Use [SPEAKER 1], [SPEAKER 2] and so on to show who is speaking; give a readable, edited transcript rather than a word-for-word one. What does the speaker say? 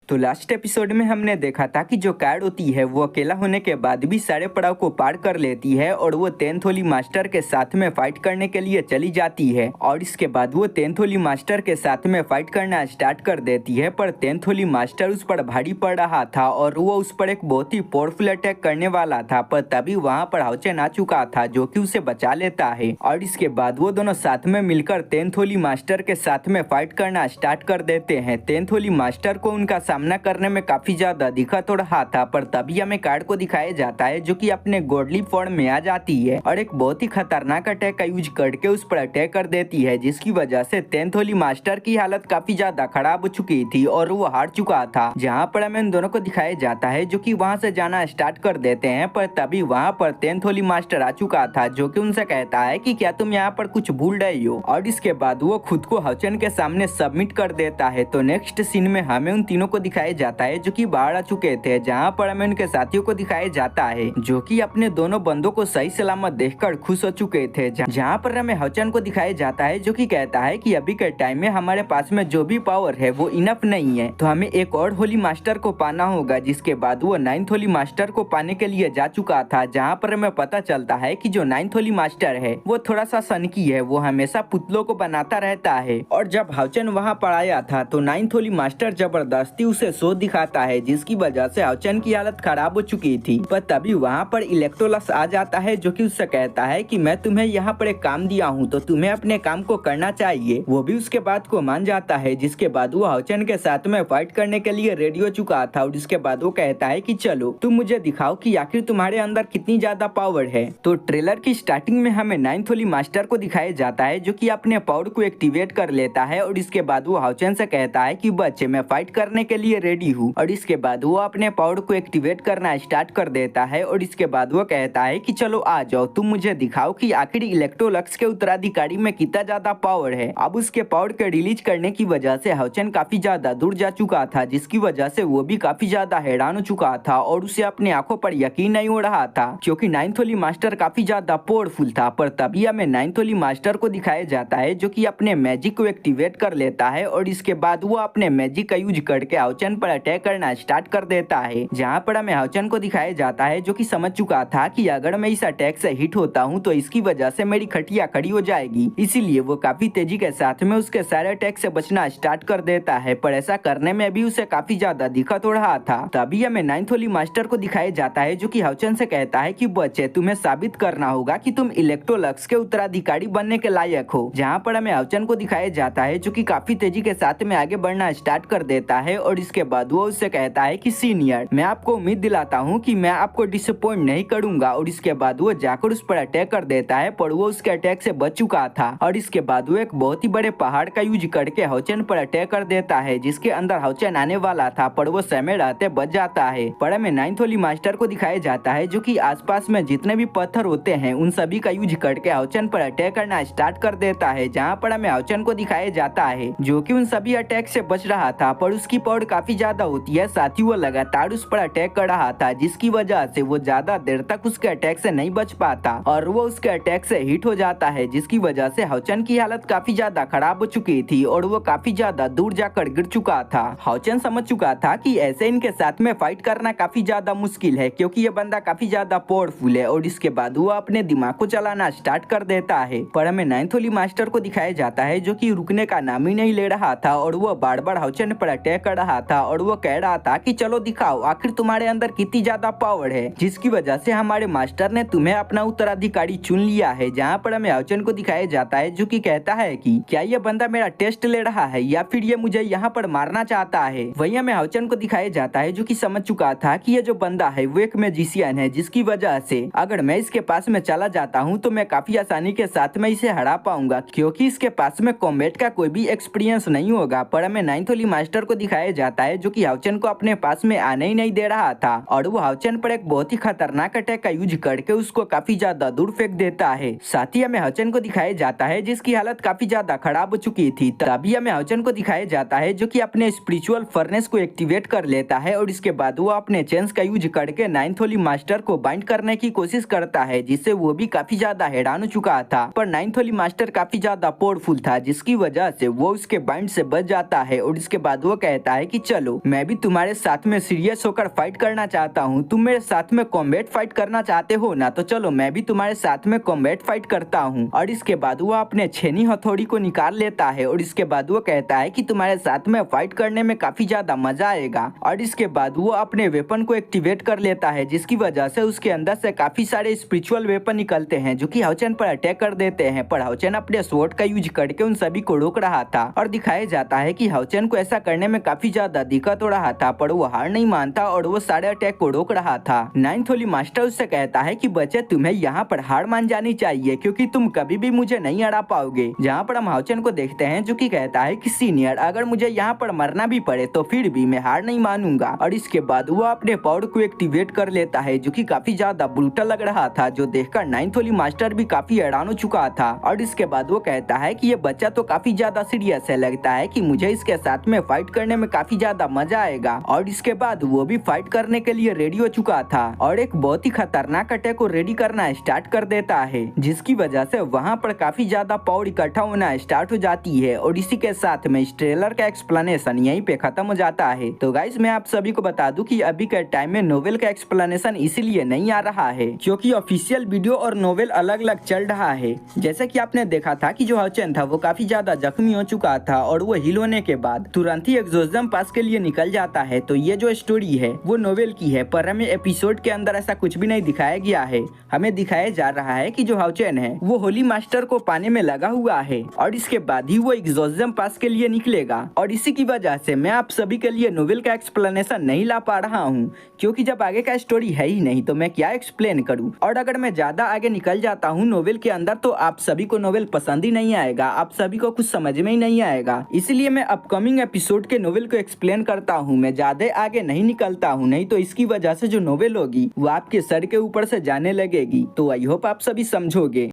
[SPEAKER 1] तो last episode में हमने देखा था कि जो कैड होती है वो अकेला होने के बाद भी सारे पड़ाव को पार कर लेती है और वो तेंथोली मास्टर के साथ में फाइट करने के लिए चली जाती है और इसके बाद वो तेंथोली मास्टर के साथ में फाइट करना स्टार्ट कर देती है। पर तेंथोली मास्टर उस पर भारी पड़ रहा था और वो उस पर एक बहुत ही पावरफुल अटैक करने वाला था, पर तभी वहाँ पर हाउचेन आ चुका था जो कि उसे बचा लेता है और इसके बाद वो दोनों साथ में मिलकर तेंथोली मास्टर के साथ में फाइट करना स्टार्ट कर देते हैं। तेंथोली मास्टर को उनका सामना करने में काफी ज्यादा दिक्कत हो रहा था, पर तभी हमें कार्ड को दिखाया जाता है जो कि अपने गॉडली फॉर्म में आ जाती है और एक बहुत ही खतरनाक अटैक का यूज करके उस पर अटैक कर देती है, जिसकी वजह से तेंथोली मास्टर की हालत काफी ज्यादा खराब हो चुकी थी और वो हार चुका था। जहाँ पर हमें इन दोनों को दिखाया जाता है जो कि वहाँ से जाना स्टार्ट कर देते हैं, पर तभी वहाँ पर तेंथोली मास्टर आ चुका था जो कि उनसे कहता है कि क्या तुम यहाँ पर कुछ भूल रहे हो, और इसके बाद वो खुद को हाउचेन के सामने सबमिट कर देता है। तो नेक्स्ट सीन में हमें उन तीनों को दिखाया जाता है जो कि बाहर आ चुके थे, जहाँ पर हमें उनके साथियों को दिखाया जाता है जो कि अपने दोनों बंदों को सही सलामत देखकर खुश हो चुके थे। जहाँ पर हमें हाउचेन को दिखाया जाता है जो कि कहता है कि अभी के टाइम में हमारे पास में जो भी पावर है वो इनफ नहीं है, तो हमें एक और होली मास्टर को पाना होगा। जिसके बाद वो 9th होली मास्टर को पाने के लिए जा चुका था, जहाँ पर हमें पता चलता है कि जो 9th होली मास्टर है वो थोड़ा सा सनकी है, वो हमेशा पुतलों को बनाता रहता है। और जब हाउचेन वहाँ पर आया था तो 9th होली मास्टर जबरदस्ती उसे शो दिखाता है, जिसकी वजह से हाउचेन की हालत खराब हो चुकी थी। पर तभी वहाँ पर इलेक्ट्रोलक्स आ जाता है जो कि उससे कहता है कि मैं तुम्हें यहाँ पर एक काम दिया हूँ तो तुम्हें अपने काम को करना चाहिए। वो भी उसके बात को मान जाता है, जिसके बाद वो हाउचेन के साथ में फाइट करने के लिए रेडी हो चुका था और इसके बाद वो कहता है कि चलो तुम मुझे दिखाओ कि आखिर तुम्हारे अंदर कितनी ज्यादा पावर है। तो ट्रेलर की स्टार्टिंग में हमें 9th होली मास्टर को दिखाया जाता है जो कि अपने पावर को एक्टिवेट कर लेता है और इसके बाद वो हाउचेन से कहता है कि बच्चे मैं फाइट करने के लिए रेडी हूँ, और इसके बाद वो अपने पावर को एक्टिवेट करना स्टार्ट कर देता है और इसके बाद वो कहता है कि चलो आ जाओ तुम मुझे दिखाओ कि आखिर इलेक्ट्रोलक्स के उत्तराधिकारी में कितना ज्यादा पावर है। अब उसके पावर के रिलीज करने की वजह से हाउचेन काफी ज्यादा दूर जा चुका था, जिसकी वजह से वो भी काफी ज्यादा हैरान हो चुका था और उसे अपनी आंखों पर यकीन नहीं हो रहा था क्योंकि 9th होली मास्टर काफी ज्यादा पावरफुल था। पर तभी हमें 9th होली मास्टर को दिखाया जाता है जो कि अपने मैजिक को एक्टिवेट कर लेता है और इसके बाद वो अपने मैजिक का यूज करके हाउचेन पर अटैक करना स्टार्ट कर देता है। जहाँ पर हमें हाउचेन को दिखाया जाता है जो कि समझ चुका था कि अगर मैं इस अटैक से हिट होता हूँ तो इसकी वजह से मेरी खटिया खड़ी हो जाएगी, इसीलिए वो काफी तेजी के साथ में उसके सारे अटैक से बचना स्टार्ट कर देता है। पर ऐसा करने में भी उसे काफी ज्यादा दिक्कत हो रहा था। तभी हमें 9th होली मास्टर को दिखाया जाता है जो कि हाउचेन से कहता है कि बच्चे तुम्हें साबित करना होगा कि तुम इलेक्ट्रोलक्स के उत्तराधिकारी बनने के लायक हो। जहाँ पर हमें हाउचेन को दिखाया जाता है जो कि काफी तेजी के साथ में आगे बढ़ना स्टार्ट कर देता है और इसके बाद वो उससे कहता है कि सीनियर मैं आपको उम्मीद दिलाता हूँ कि मैं आपको डिसअपॉइंट नहीं करूंगा, और इसके बाद वो जाकर उस पर अटैक कर देता है, पर वो उसके अटैक से बच चुका था और इसके बाद वो एक बहुत ही बड़े पहाड़ का यूज करके हाउचेन पर अटैक कर देता है, जिसके अंदर हाउचेन आने वाला था पर वो समय रहते बच जाता है। पर हमें 9th होली मास्टर को दिखाया जाता है जो कि आसपास में जितने भी पत्थर होते हैं उन सभी का यूज करके हाउचेन पर अटैक करना स्टार्ट कर देता है। जहाँ पर हमें हाउचेन को दिखाया जाता है जो कि उन सभी अटैक से बच रहा था, पर उसकी पावर काफी ज्यादा होती है, साथ ही वो लगातार उस पर अटैक कर रहा था, जिसकी वजह से वो ज्यादा देर तक उसके अटैक से नहीं बच पाता और वो उसके अटैक से हिट हो जाता है, जिसकी वजह से हाउचेन की हालत काफी ज्यादा खराब हो चुकी थी और वो काफी ज्यादा दूर जाकर गिर चुका था। हाउचेन समझ चुका था कि ऐसे इनके साथ में फाइट करना काफी ज्यादा मुश्किल है क्योंकि ये बंदा काफी ज्यादा पावरफुल है, और इसके बाद वो अपने दिमाग को चलाना स्टार्ट कर देता है। पर हमें 9th होली मास्टर को दिखाया जाता है जो कि रुकने का नाम ही नहीं ले रहा था और वो बार बार हाउचेन पर अटैक कर रहा था और वो कह रहा था कि चलो दिखाओ आखिर तुम्हारे अंदर कितनी ज्यादा पावर है, जिसकी वजह से हमारे मास्टर ने तुम्हें अपना उत्तराधिकारी चुन लिया है। जहाँ पर हमें हाउचेन को दिखाया जाता है जो कि कहता है कि क्या ये बंदा मेरा टेस्ट ले रहा है या फिर ये मुझे यहाँ पर मारना चाहता है। वही हमें हाउचेन को दिखाया जाता है जो कि समझ चुका था कि ये जो बंदा है वो एक मैजिशियन है, जिसकी वजह से अगर मैं इसके पास में चला जाता हूँ तो मैं काफी आसानी के साथ में इसे हरा पाऊंगा क्योंकि इसके पास में कॉम्बैट का कोई भी एक्सपीरियंस नहीं होगा। पर हमें 9th होली मास्टर को दिखाया जाता है जो कि हाउचेन को अपने पास में आने ही नहीं दे रहा था और वो हाउचेन पर एक बहुत ही खतरनाक अटैक का यूज करके उसको काफी ज्यादा दूर फेंक देता है। साथ ही हमें हाउचेन को दिखाया जाता है जिसकी हालत काफी ज्यादा खराब हो चुकी थी। तभी हमें हाउचेन को दिखाया जाता है जो कि अपने स्पिरिचुअल फर्नेस को एक्टिवेट कर लेता है और इसके बाद वो अपने चेंस का यूज करके 9th होली मास्टर को बाइंड करने की कोशिश करता है, जिससे वो भी काफी ज्यादा हैरान हो चुका था। पर 9th होली मास्टर काफी ज्यादा पावरफुल था, जिसकी वजह से वो उसके बाइंड से बच जाता है और इसके बाद वो कहता है कि चलो मैं भी तुम्हारे साथ में सीरियस होकर फाइट करना चाहता हूँ, तुम मेरे साथ में कॉम्बैट फाइट करना चाहते हो ना, तो चलो मैं भी तुम्हारे साथ में कॉम्बैट फाइट करता हूँ। और इसके बाद वो अपने छेनी हथौड़ी को निकाल लेता है और इसके बाद वो कहता है कि तुम्हारे साथ में फाइट करने में काफी ज्यादा मजा आएगा। और इसके बाद वो अपने वेपन को एक्टिवेट कर लेता है, जिसकी वजह से उसके अंदर से काफी सारे स्पिरिचुअल वेपन निकलते हैं जो कि हाओचेन पर अटैक कर देते हैं। पर हाओचेन अपने स्वॉर्ड का यूज करके उन सभी को रोक रहा था और दिखाया जाता है कि हाओचेन को ऐसा करने में काफी ज्यादा दिक्कत हो रहा था, पर वो हार नहीं मानता और वो सारे अटैक को रोक रहा था। नाइन्थ होली मास्टर उससे कहता है कि बच्चे तुम्हें यहाँ पर हार मान जानी चाहिए क्योंकि तुम कभी भी मुझे नहीं हरा पाओगे। जहाँ पर हम हाओचेन को देखते हैं जो कि कहता है कि सीनियर अगर मुझे यहाँ पर मरना भी पड़े तो फिर भी मैं हार नहीं मानूंगा। और इसके बाद वो अपने पावर को एक्टिवेट कर लेता है जो कि काफी ज्यादा ब्रूटल लग रहा था, जो देखकर नाइन्थ होली मास्टर भी काफी हैरान हो चुका था। और इसके बाद वो कहता है कि ये बच्चा तो काफी ज्यादा सीरियस है, लगता है कि मुझे इसके साथ में फाइट करने में काफी ज्यादा मजा आएगा। और इसके बाद वो भी फाइट करने के लिए रेडी हो चुका था और एक बहुत ही खतरनाक अटैक को रेडी करना स्टार्ट कर देता है, जिसकी वजह से वहाँ पर काफी ज्यादा पावर इकट्ठा होना स्टार्ट हो जाती है। और इसी के साथ में इस ट्रेलर का एक्सप्लेनेशन यहीं पे खत्म हो जाता है। तो गाइस मैं आप सभी को बता दूं कि अभी के टाइम में नोवेल का एक्सप्लेनेशन इसीलिए नहीं आ रहा है क्योंकि ऑफिशियल वीडियो और नोवेल अलग अलग चल रहा है। जैसे कि आपने देखा था कि जो हाओचेन था वो काफी ज्यादा जख्मी हो चुका था और वो हील होने के बाद तुरंत ही एग्जॉर्सिज्म पास के लिए निकल जाता है। तो ये जो स्टोरी है वो नोवेल की है, पर हमें एपिसोड के अंदर ऐसा कुछ भी नहीं दिखाया गया है। हमें दिखाया जा रहा है कि जो हाओचेन है वो होली मास्टर को पाने में लगा हुआ है और इसके बाद ही वो एग्जॉर्सिज्म पास के लिए निकलेगा। और इसी की वजह से मैं आप सभी के लिए नोवेल का एक्सप्लेनेशन नहीं ला पा रहा हूँ क्योंकि जब आगे का स्टोरी है ही नहीं तो मैं क्या एक्सप्लेन करूँ। और अगर मैं ज्यादा आगे निकल जाता हूँ नोवेल के अंदर तो आप सभी को नोवेल पसंद ही नहीं आएगा, आप सभी को कुछ समझ में ही नहीं आएगा। इसलिए मैं अपकमिंग एपिसोड के नोवेल को एक्सप्लेन करता हूँ, मैं ज्यादा आगे नहीं निकलता हूँ, नहीं तो इसकी वजह से जो नोवेल होगी वो आपके सर के ऊपर से जाने लगेगी। तो आई होप आप सभी समझोगे।